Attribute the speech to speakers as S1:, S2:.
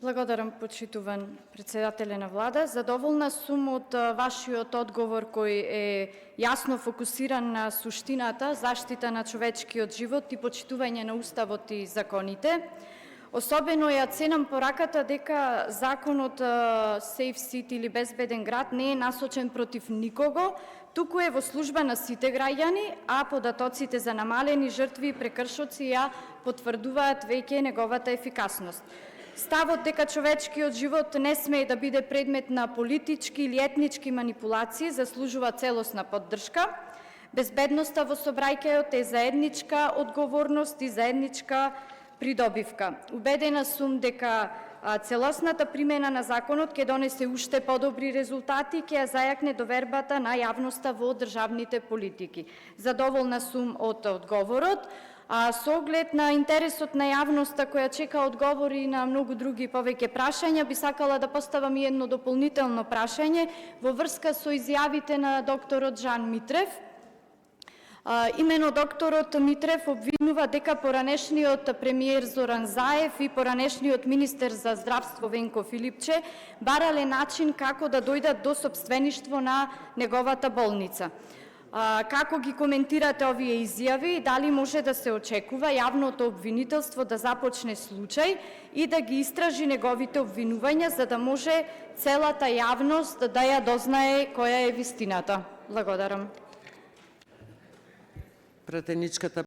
S1: Благодарам, почитуван председателе на влада. Задоволна сум од вашиот одговор кој е јасно фокусиран на суштината, заштита на човечкиот живот и почитување на уставот и законите. Особено ја ценам пораката дека законот Safe City или безбеден град не е насочен против никого, туку е во служба на сите граѓани, а податоците за намалени жртви и прекршоци ја потврдуваат веќе неговата ефикасност. Ставот дека човечкиот живот не смее да биде предмет на политички или етнички манипулации заслужува целосна поддршка. Безбедноста во сообраќајот е заедничка одговорност и заедничка придобивка. Убедена сум дека целосната примена на законот ќе донесе уште подобри резултати и ќе ја зајакне довербата на јавноста во државните политики. Задоволна сум од одговорот. Со оглед на интересот на јавноста која чека одговори на многу други повеќе прашања, би сакала да поставам и едно дополнително прашање во врска со изјавите на докторот Жан Митрев. Имено докторот Митрев обвинува дека поранешниот премиер Зоран Заев и поранешниот министер за здравство Венко Филипче барале начин како да дојдат до сопствеништво на неговата болница. Како ги коментирате овие изјави и дали може да се очекува јавното обвинителство да започне случај и да ги истражи неговите обвинувања за да може целата јавност да ја дознае која е вистината? Благодарам.
S2: Пратеничката